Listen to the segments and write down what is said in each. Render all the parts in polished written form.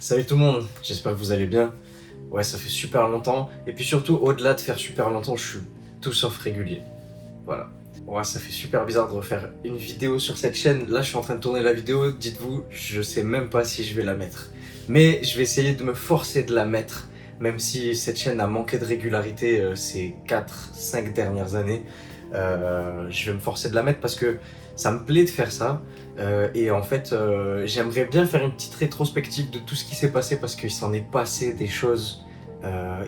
Salut tout le monde, j'espère que vous allez bien. Ouais, ça fait super longtemps. Et puis surtout, au-delà de faire super longtemps, je suis tout sauf régulier. Voilà. Ouais, ça fait super bizarre de refaire une vidéo sur cette chaîne. Là, je suis en train de tourner la vidéo. Dites-vous, je sais même pas si je vais la mettre. Mais je vais essayer de me forcer de la mettre. Même si cette chaîne a manqué de régularité ces 4-5 dernières années. Je vais me forcer de la mettre parce que ça me plaît de faire ça. Et en fait, j'aimerais bien faire une petite rétrospective de tout ce qui s'est passé parce qu'il s'en est passé des choses.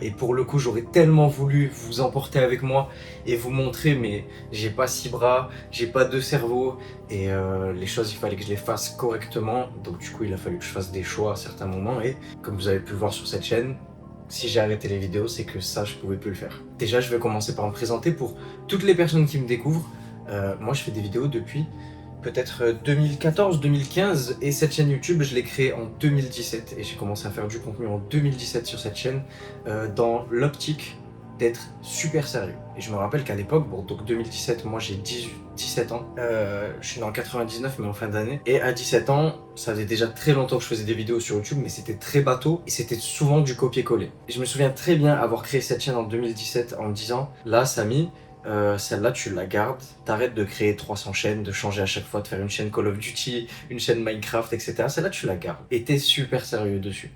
Et pour le coup, j'aurais tellement voulu vous emporter avec moi et vous montrer, mais j'ai pas 6 bras, j'ai pas 2 cerveaux, et les choses, il fallait que je les fasse correctement. Donc du coup, il a fallu que je fasse des choix à certains moments. Et comme vous avez pu le voir sur cette chaîne, si j'ai arrêté les vidéos, c'est que ça, je pouvais plus le faire. Déjà, je vais commencer par me présenter pour toutes les personnes qui me découvrent. Moi, je fais des vidéos depuis peut-être 2014-2015, et cette chaîne YouTube, je l'ai créée en 2017 et j'ai commencé à faire du contenu en 2017 sur cette chaîne dans l'optique d'être super sérieux. Et je me rappelle qu'à l'époque, bon, donc 2017, moi j'ai 17 ans, je suis né en 99 mais en fin d'année, et à 17 ans, ça faisait déjà très longtemps que je faisais des vidéos sur YouTube, mais c'était très bateau et c'était souvent du copier-coller. Et je me souviens très bien avoir créé cette chaîne en 2017 en me disant, là Samy, celle-là tu la gardes, t'arrêtes de créer 300 chaînes, de changer à chaque fois, de faire une chaîne Call of Duty, une chaîne Minecraft, etc. Celle-là tu la gardes et t'es super sérieux dessus.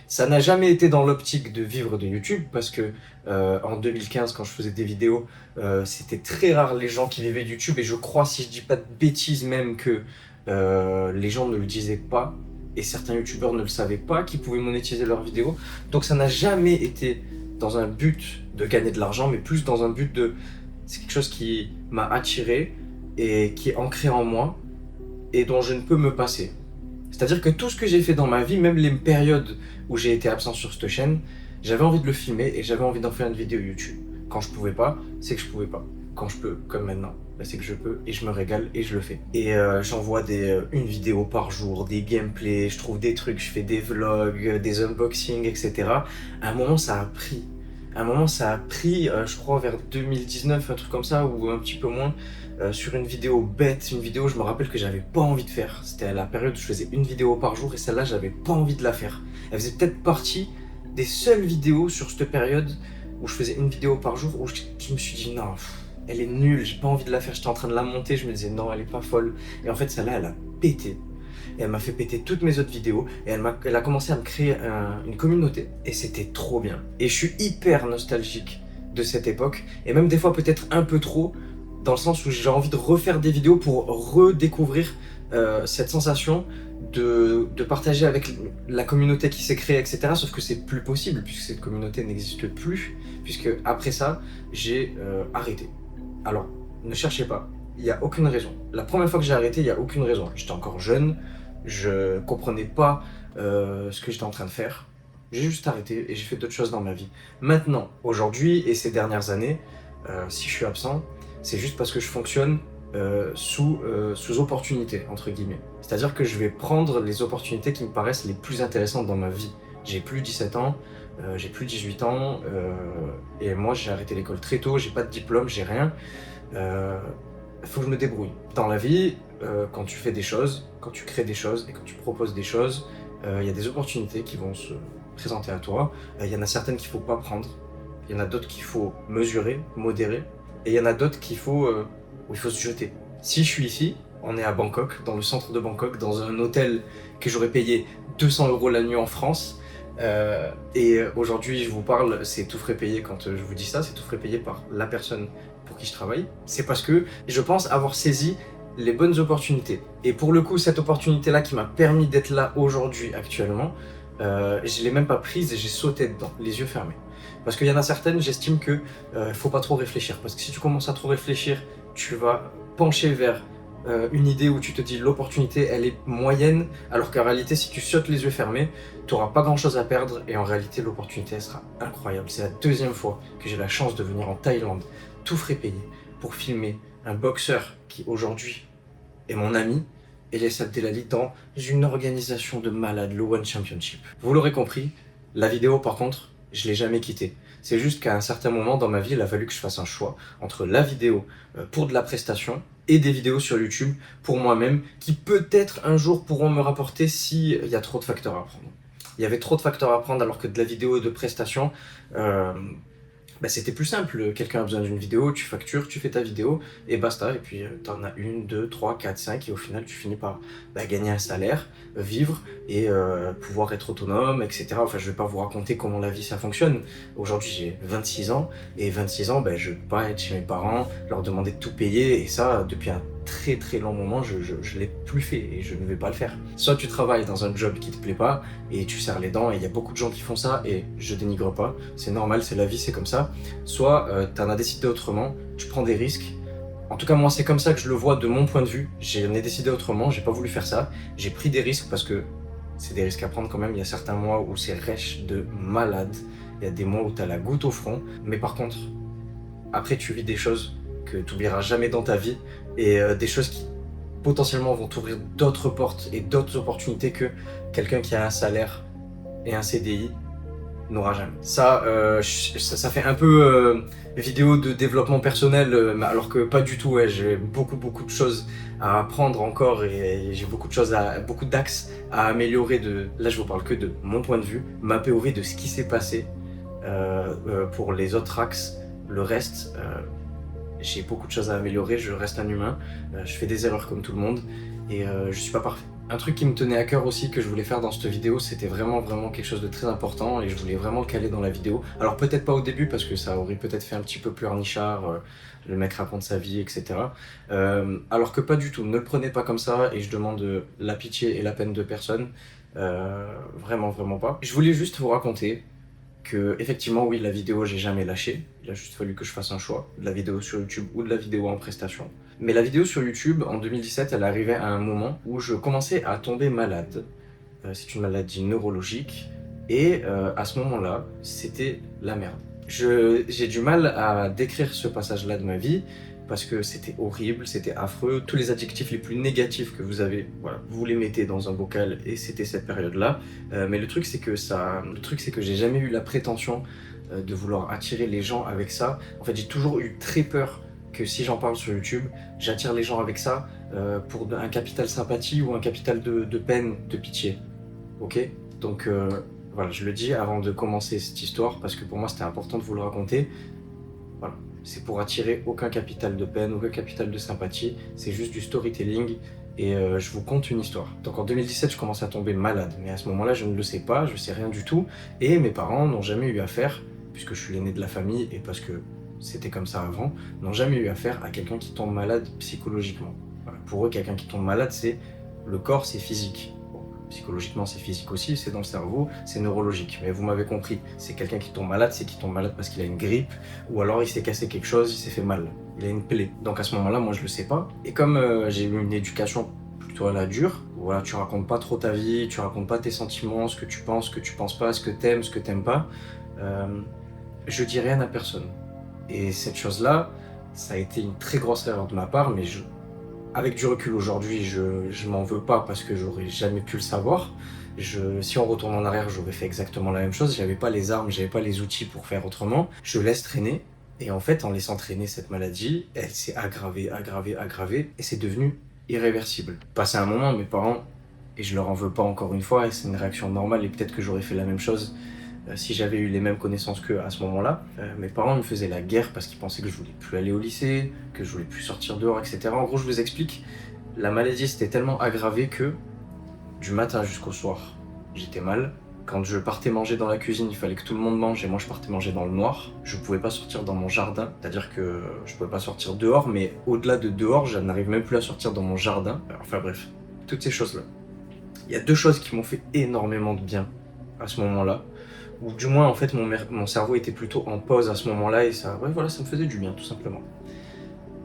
Ça n'a jamais été dans l'optique de vivre de YouTube parce que en 2015, quand je faisais des vidéos, c'était très rare les gens qui vivaient de YouTube, et je crois, si je dis pas de bêtises, même que les gens ne le disaient pas et certains youtubeurs ne le savaient pas qu'ils pouvaient monétiser leurs vidéos. Donc ça n'a jamais été dans un but de gagner de l'argent, mais plus dans un but de... C'est quelque chose qui m'a attiré et qui est ancré en moi et dont je ne peux me passer. C'est-à-dire que tout ce que j'ai fait dans ma vie, même les périodes où j'ai été absent sur cette chaîne, j'avais envie de le filmer et j'avais envie d'en faire une vidéo YouTube. Quand je pouvais pas, c'est que je pouvais pas. Quand je peux, comme maintenant, bah c'est que je peux et je me régale et je le fais. Et j'envoie une vidéo par jour, des gameplays, je trouve des trucs, je fais des vlogs, des unboxings, etc. À un moment, ça a pris. À un moment, ça a pris, je crois, vers 2019, un truc comme ça, ou un petit peu moins, sur une vidéo bête, une vidéo, je me rappelle que j'avais pas envie de faire. C'était à la période où je faisais une vidéo par jour, et celle-là, j'avais pas envie de la faire. Elle faisait peut-être partie des seules vidéos sur cette période où je faisais une vidéo par jour, où je me suis dit non, elle est nulle, j'ai pas envie de la faire. J'étais en train de la monter, je me disais non, elle est pas folle. Et en fait, celle-là, elle a pété. Et elle m'a fait péter toutes mes autres vidéos, et elle a commencé à me créer une communauté, et c'était trop bien. Et je suis hyper nostalgique de cette époque, et même des fois peut-être un peu trop, dans le sens où j'ai envie de refaire des vidéos pour redécouvrir cette sensation de partager avec la communauté qui s'est créée, etc. Sauf que c'est plus possible, puisque cette communauté n'existe plus, puisque après ça, j'ai arrêté. Alors, ne cherchez pas, il n'y a aucune raison. La première fois que j'ai arrêté, il n'y a aucune raison. J'étais encore jeune, je comprenais pas ce que j'étais en train de faire. J'ai juste arrêté et j'ai fait d'autres choses dans ma vie. Maintenant, aujourd'hui et ces dernières années, si je suis absent, c'est juste parce que je fonctionne sous opportunité, entre guillemets. C'est-à-dire que je vais prendre les opportunités qui me paraissent les plus intéressantes dans ma vie. J'ai plus 17 ans, j'ai plus 18 ans, et moi j'ai arrêté l'école très tôt, j'ai pas de diplôme, j'ai rien. Il faut que je me débrouille. Dans la vie, quand tu fais des choses, quand tu crées des choses et quand tu proposes des choses, il y a des opportunités qui vont se présenter à toi. Il y en a certaines qu'il ne faut pas prendre, il y en a d'autres qu'il faut mesurer, modérer, et il y en a d'autres où il faut se jeter. Si je suis ici, on est à Bangkok, dans le centre de Bangkok, dans un hôtel que j'aurais payé 200 € la nuit en France. Et aujourd'hui, je vous parle, c'est tout frais payé. Quand je vous dis ça, c'est tout frais payé par la personne pour qui je travaille. C'est parce que je pense avoir saisi les bonnes opportunités. Et pour le coup, cette opportunité-là qui m'a permis d'être là aujourd'hui, actuellement, je l'ai même pas prise et j'ai sauté dedans, les yeux fermés. Parce qu'il y en a certaines, j'estime que faut pas trop réfléchir. Parce que si tu commences à trop réfléchir, tu vas pencher vers une idée où tu te dis l'opportunité elle est moyenne, alors qu'en réalité si tu sautes les yeux fermés, tu n'auras pas grand chose à perdre, et en réalité l'opportunité elle sera incroyable. C'est la deuxième fois que j'ai la chance de venir en Thaïlande, tout frais payé, pour filmer un boxeur qui aujourd'hui est mon ami, Elias Abdelali, dans une organisation de malades, le One Championship. Vous l'aurez compris, la vidéo par contre, je l'ai jamais quittée. C'est juste qu'à un certain moment dans ma vie, il a fallu que je fasse un choix entre la vidéo pour de la prestation et des vidéos sur YouTube pour moi-même qui peut-être un jour pourront me rapporter s'il y a trop de facteurs à prendre. Il y avait trop de facteurs à prendre alors que de la vidéo de prestation, euh, bah, c'était plus simple. Quelqu'un a besoin d'une vidéo, tu factures, tu fais ta vidéo et basta. Et puis t'en as une, deux, trois, quatre, cinq et au final tu finis par gagner un salaire, vivre et pouvoir être autonome, etc. Enfin, je vais pas vous raconter comment la vie ça fonctionne. Aujourd'hui j'ai 26 ans et 26 ans, je vais pas être chez mes parents, leur demander de tout payer et ça depuis un très très long moment je l'ai plus fait et je ne vais pas le faire. Soit tu travailles dans un job qui te plaît pas et tu serres les dents et il y a beaucoup de gens qui font ça et je dénigre pas, c'est normal, c'est la vie, c'est comme ça. Soit tu en as décidé autrement, tu prends des risques. En tout cas moi c'est comme ça que je le vois de mon point de vue, j'en ai décidé autrement, j'ai pas voulu faire ça, j'ai pris des risques parce que c'est des risques à prendre quand même, il y a certains mois où c'est rêche de malade, il y a des mois où tu as la goutte au front, mais par contre après tu vis des choses que tu n'oublieras jamais dans ta vie et des choses qui potentiellement vont t'ouvrir d'autres portes et d'autres opportunités que quelqu'un qui a un salaire et un CDI n'aura jamais. Ça, ça fait un peu vidéo de développement personnel, alors que pas du tout. Ouais, j'ai beaucoup de choses à apprendre encore et j'ai beaucoup de choses, beaucoup d'axes à améliorer. Là, je vous parle que de mon point de vue, ma POV de ce qui s'est passé pour les autres axes. Le reste, j'ai beaucoup de choses à améliorer, je reste un humain, je fais des erreurs comme tout le monde et je suis pas parfait. Un truc qui me tenait à cœur aussi que je voulais faire dans cette vidéo, c'était vraiment quelque chose de très important et je voulais vraiment le caler dans la vidéo. Alors peut-être pas au début parce que ça aurait peut-être fait un petit peu plus harnichard, le mec raconte sa vie, etc. Alors que pas du tout, ne le prenez pas comme ça et je demande la pitié et la peine de personne. Vraiment pas. Je voulais juste vous raconter que effectivement oui, la vidéo j'ai jamais lâché, il a juste fallu que je fasse un choix, de la vidéo sur YouTube ou de la vidéo en prestation. Mais la vidéo sur YouTube en 2017 elle arrivait à un moment où je commençais à tomber malade, c'est une maladie neurologique et à ce moment là c'était la merde. J'ai du mal à décrire ce passage là de ma vie parce que c'était horrible, c'était affreux, tous les adjectifs les plus négatifs que vous avez, voilà, vous les mettez dans un bocal et c'était cette période-là. Mais le truc c'est que j'ai jamais eu la prétention de vouloir attirer les gens avec ça. En fait, j'ai toujours eu très peur que si j'en parle sur YouTube, j'attire les gens avec ça pour un capital sympathie ou un capital de peine, de pitié. Ok? Donc voilà, je le dis avant de commencer cette histoire parce que pour moi c'était important de vous le raconter. Voilà. C'est pour attirer aucun capital de peine, aucun capital de sympathie, c'est juste du storytelling et je vous conte une histoire. Donc en 2017, je commence à tomber malade, mais à ce moment-là, je ne le sais pas, je sais rien du tout et mes parents n'ont jamais eu affaire, puisque je suis l'aîné de la famille et parce que c'était comme ça avant, n'ont jamais eu affaire à quelqu'un qui tombe malade psychologiquement. Voilà. Pour eux, quelqu'un qui tombe malade, c'est le corps, c'est physique. Psychologiquement, c'est physique aussi, c'est dans le cerveau, c'est neurologique. Mais vous m'avez compris, c'est quelqu'un qui tombe malade, c'est qu'il tombe malade parce qu'il a une grippe, ou alors il s'est cassé quelque chose, il s'est fait mal, il a une plaie. Donc à ce moment-là, moi je le sais pas. Et comme j'ai eu une éducation plutôt à la dure, voilà, tu racontes pas trop ta vie, tu racontes pas tes sentiments, ce que tu penses pas, ce que t'aimes pas, je dis rien à personne. Et cette chose-là, ça a été une très grosse erreur de ma part, mais avec du recul aujourd'hui, je m'en veux pas parce que j'aurais jamais pu le savoir. Si on retourne en arrière, j'aurais fait exactement la même chose. J'avais pas les armes, j'avais pas les outils pour faire autrement. Je laisse traîner. Et en fait, en laissant traîner cette maladie, elle s'est aggravée, et c'est devenu irréversible. Passé un moment, mes parents, et je leur en veux pas encore une fois, et c'est une réaction normale, et peut-être que j'aurais fait la même chose si j'avais eu les mêmes connaissances qu'eux à ce moment-là. Mes parents me faisaient la guerre parce qu'ils pensaient que je voulais plus aller au lycée, que je voulais plus sortir dehors, etc. En gros, je vous explique, la maladie s'était tellement aggravée que du matin jusqu'au soir, j'étais mal. Quand je partais manger dans la cuisine, il fallait que tout le monde mange et moi je partais manger dans le noir. Je pouvais pas sortir dans mon jardin, c'est-à-dire que je pouvais pas sortir dehors, mais au-delà de dehors, je n'arrive même plus à sortir dans mon jardin. Enfin bref, toutes ces choses-là. Il y a deux choses qui m'ont fait énormément de bien à ce moment-là. Ou du moins en fait mon cerveau était plutôt en pause à ce moment-là et ça, ouais, voilà, ça me faisait du bien tout simplement.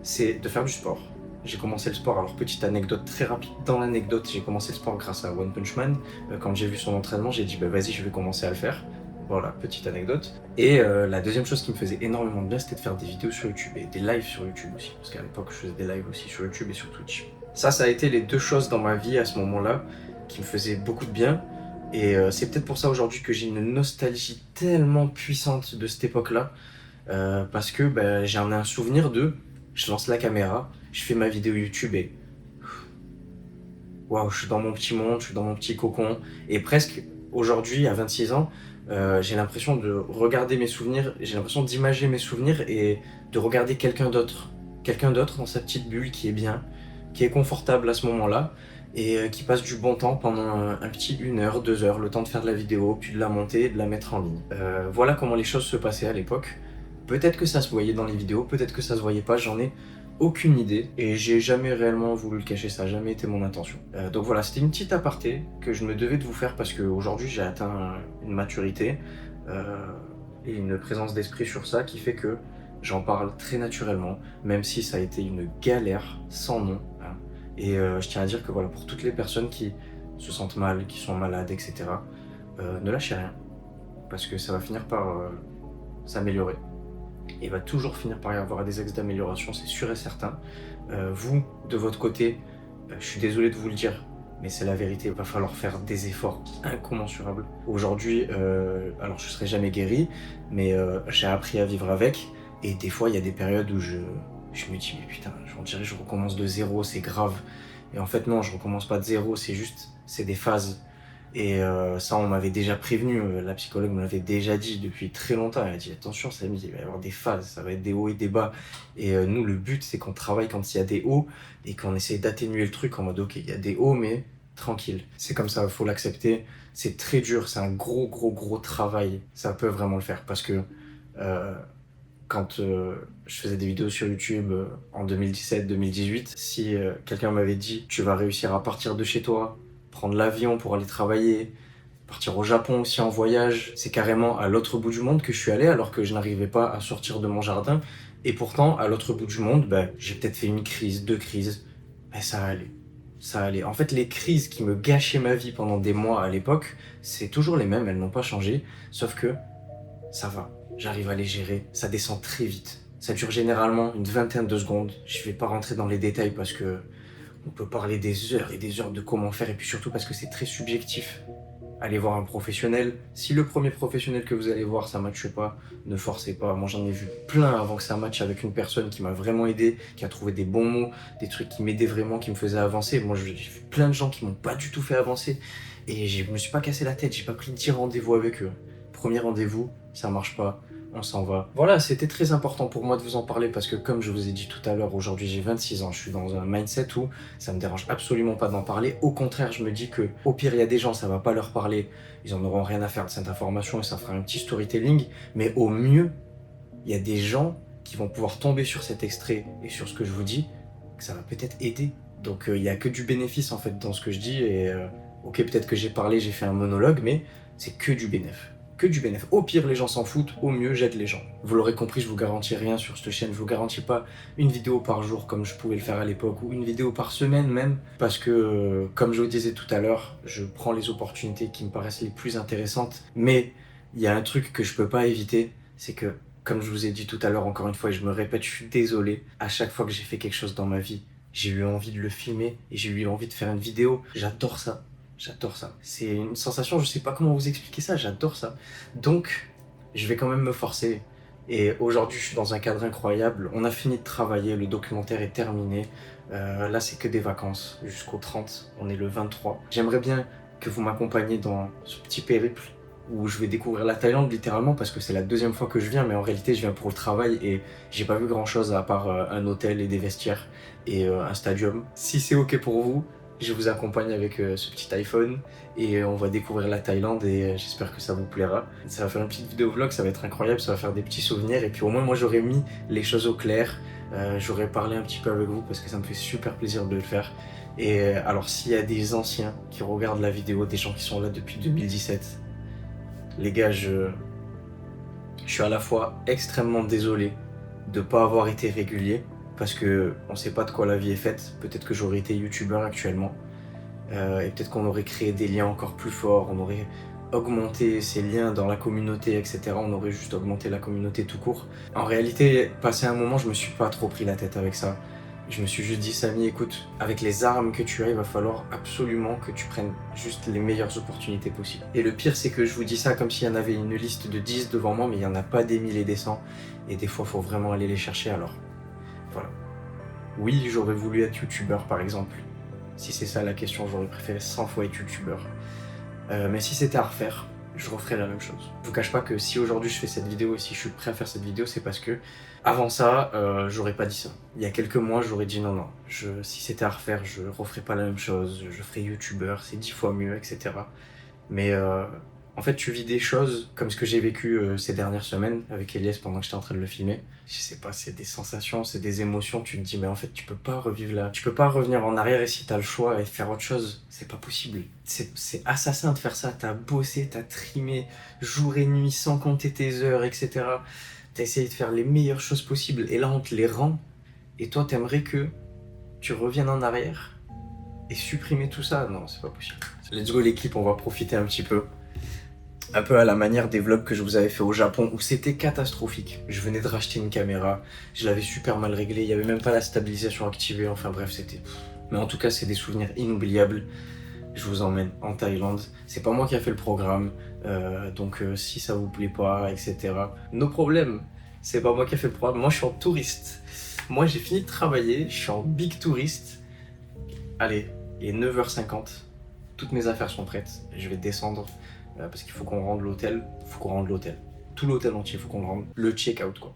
C'est de faire du sport. J'ai commencé le sport, alors petite anecdote très rapide dans l'anecdote, j'ai commencé le sport grâce à One Punch Man. Quand j'ai vu son entraînement, j'ai dit vas-y, je vais commencer à le faire. Voilà, petite anecdote. Et la deuxième chose qui me faisait énormément de bien, c'était de faire des vidéos sur YouTube et des lives sur YouTube aussi. Parce qu'à l'époque, je faisais des lives aussi sur YouTube et sur Twitch. Ça a été les deux choses dans ma vie à ce moment-là qui me faisaient beaucoup de bien. Et c'est peut-être pour ça aujourd'hui que j'ai une nostalgie tellement puissante de cette époque-là. Parce que j'en ai un souvenir de, je lance la caméra, je fais ma vidéo YouTube et waouh, je suis dans mon petit monde, je suis dans mon petit cocon. Et presque, Aujourd'hui, à 26 ans, j'ai l'impression de regarder mes souvenirs, j'ai l'impression d'imager mes souvenirs et de regarder quelqu'un d'autre. Quelqu'un d'autre dans sa petite bulle qui est bien, qui est confortable à ce moment-là et qui passe du bon temps pendant un petit 1 heure, 2 heures, le temps de faire de la vidéo, puis de la monter et de la mettre en ligne. Voilà comment les choses se passaient à l'époque. Peut-être que ça se voyait dans les vidéos, peut-être que ça se voyait pas, j'en ai aucune idée et j'ai jamais réellement voulu le cacher, ça n'a jamais été mon intention. Donc voilà, c'était une petite aparté que je me devais de vous faire parce qu'aujourd'hui j'ai atteint une maturité et une présence d'esprit sur ça qui fait que j'en parle très naturellement, même si ça a été une galère sans nom. Hein. Et je tiens à dire que voilà, pour toutes les personnes qui se sentent mal, qui sont malades, etc., ne lâchez rien parce que ça va finir par s'améliorer. Et il va toujours finir par y avoir des axes d'amélioration, c'est sûr et certain. Vous, de votre côté, je suis désolé de vous le dire, mais c'est la vérité, il va falloir faire des efforts incommensurables. Aujourd'hui, alors je ne serai jamais guéri, mais j'ai appris à vivre avec, et des fois il y a des périodes où je me dis, mais putain, on dirait que je recommence de zéro, c'est grave. Et en fait non, je recommence pas de zéro, c'est des phases. Et ça, on m'avait déjà prévenu, la psychologue me l'avait déjà dit depuis très longtemps. Elle a dit attention, Samy, il va y avoir des phases, ça va être des hauts et des bas. Et nous, le but, c'est qu'on travaille quand il y a des hauts et qu'on essaie d'atténuer le truc en mode ok, il y a des hauts, mais tranquille. C'est comme ça, il faut l'accepter. C'est très dur, c'est un gros travail. Ça peut vraiment le faire parce que quand je faisais des vidéos sur YouTube en 2017-2018, si quelqu'un m'avait dit tu vas réussir à partir de chez toi, prendre l'avion pour aller travailler, partir au Japon aussi en voyage, c'est carrément à l'autre bout du monde que je suis allé alors que je n'arrivais pas à sortir de mon jardin. Et pourtant, à l'autre bout du monde, j'ai peut-être fait une crise, 2 crises, mais ça allait. Ça allait. En fait, les crises qui me gâchaient ma vie pendant des mois à l'époque, c'est toujours les mêmes, elles n'ont pas changé, sauf que ça va. J'arrive à les gérer, ça descend très vite. Ça dure généralement une vingtaine de secondes. Je vais pas rentrer dans les détails parce que on peut parler des heures et des heures de comment faire et puis surtout parce que c'est très subjectif. Allez voir un professionnel. Si le premier professionnel que vous allez voir ça matche pas, ne forcez pas. Moi j'en ai vu plein avant que ça matche avec une personne qui m'a vraiment aidé, qui a trouvé des bons mots, des trucs qui m'aidaient vraiment, qui me faisaient avancer. Moi j'ai vu plein de gens qui m'ont pas du tout fait avancer et je me suis pas cassé la tête, j'ai pas pris 10 rendez-vous avec eux. Premier rendez-vous, ça marche pas, on s'en va. Voilà, c'était très important pour moi de vous en parler parce que comme je vous ai dit tout à l'heure, aujourd'hui j'ai 26 ans, je suis dans un mindset où ça me dérange absolument pas d'en parler. Au contraire, je me dis que au pire, il y a des gens, ça va pas leur parler, ils en auront rien à faire de cette information et ça fera un petit storytelling. Mais au mieux, il y a des gens qui vont pouvoir tomber sur cet extrait et sur ce que je vous dis, que ça va peut-être aider. Donc il y a que du bénéfice en fait dans ce que je dis et ok, peut-être que j'ai parlé, j'ai fait un monologue, mais c'est que du bénéfice. Que du bénéfice. Au pire, les gens s'en foutent, au mieux, j'aide les gens. Vous l'aurez compris, je vous garantis rien sur cette chaîne, je vous garantis pas une vidéo par jour comme je pouvais le faire à l'époque, ou une vidéo par semaine même, parce que, comme je vous disais tout à l'heure, je prends les opportunités qui me paraissent les plus intéressantes, mais il y a un truc que je peux pas éviter, c'est que, comme je vous ai dit tout à l'heure, encore une fois, et je me répète, je suis désolé, à chaque fois que j'ai fait quelque chose dans ma vie, j'ai eu envie de le filmer, et j'ai eu envie de faire une vidéo, j'adore ça. J'adore ça. C'est une sensation, je sais pas comment vous expliquer ça, j'adore ça. Donc, je vais quand même me forcer. Et aujourd'hui, je suis dans un cadre incroyable. On a fini de travailler, le documentaire est terminé. Là, c'est que des vacances jusqu'au 30. On est le 23. J'aimerais bien que vous m'accompagniez dans ce petit périple où je vais découvrir la Thaïlande littéralement parce que c'est la deuxième fois que je viens, mais en réalité, je viens pour le travail et j'ai pas vu grand chose à part un hôtel et des vestiaires et un stadium. Si c'est ok pour vous, je vous accompagne avec ce petit iPhone et on va découvrir la Thaïlande et j'espère que ça vous plaira. Ça va faire une petite vidéo vlog, ça va être incroyable, ça va faire des petits souvenirs et puis au moins moi j'aurais mis les choses au clair, j'aurais parlé un petit peu avec vous parce que ça me fait super plaisir de le faire. Et alors s'il y a des anciens qui regardent la vidéo, des gens qui sont là depuis 2017, les gars, je suis à la fois extrêmement désolé de ne pas avoir été régulier parce que on sait pas de quoi la vie est faite. Peut-être que j'aurais été youtubeur actuellement et peut-être qu'on aurait créé des liens encore plus forts, on aurait augmenté ces liens dans la communauté, etc. On aurait juste augmenté la communauté tout court. En réalité, passé un moment, je me suis pas trop pris la tête avec ça. Je me suis juste dit, Samy, écoute, avec les armes que tu as, il va falloir absolument que tu prennes juste les meilleures opportunités possibles. Et le pire, c'est que je vous dis ça comme s'il y en avait une liste de 10 devant moi, mais il n'y en a pas des 1000 et des 100. Et des fois, il faut vraiment aller les chercher, alors voilà. Oui, j'aurais voulu être youtubeur par exemple. Si c'est ça la question, j'aurais préféré 100 fois être youtubeur. Mais si c'était à refaire, je referais la même chose. Je vous cache pas que si aujourd'hui je fais cette vidéo et si je suis prêt à faire cette vidéo, c'est parce que avant ça, j'aurais pas dit ça. Il y a quelques mois, j'aurais dit non, si c'était à refaire, je referais pas la même chose, je ferais youtubeur, c'est 10 fois mieux, etc. Mais en fait, tu vis des choses comme ce que j'ai vécu ces dernières semaines avec Elias pendant que j'étais en train de le filmer. Je sais pas, c'est des sensations, c'est des émotions. Tu te dis, mais en fait, tu peux pas revivre là. Tu peux pas revenir en arrière et si t'as le choix et faire autre chose, c'est pas possible. C'est assassin de faire ça. T'as bossé, t'as trimé jour et nuit sans compter tes heures, etc. T'as essayé de faire les meilleures choses possibles et là, on te les rend. Et toi, t'aimerais que tu reviennes en arrière et supprimer tout ça? Non, c'est pas possible. Let's go l'équipe, on va profiter un petit peu. Un peu à la manière des vlogs que je vous avais fait au Japon où c'était catastrophique. Je venais de racheter une caméra, je l'avais super mal réglée, il n'y avait même pas la stabilisation activée, enfin bref c'était... Mais en tout cas c'est des souvenirs inoubliables. Je vous emmène en Thaïlande. C'est pas moi qui a fait le programme, donc si ça vous plaît pas, etc. Nos problèmes, c'est pas moi qui a fait le programme, moi je suis en touriste. Moi j'ai fini de travailler, je suis en big touriste. Allez, il est 9h50, toutes mes affaires sont prêtes, je vais descendre. Parce qu'il faut qu'on rende l'hôtel, tout l'hôtel entier, il faut qu'on le rende, le check-out quoi.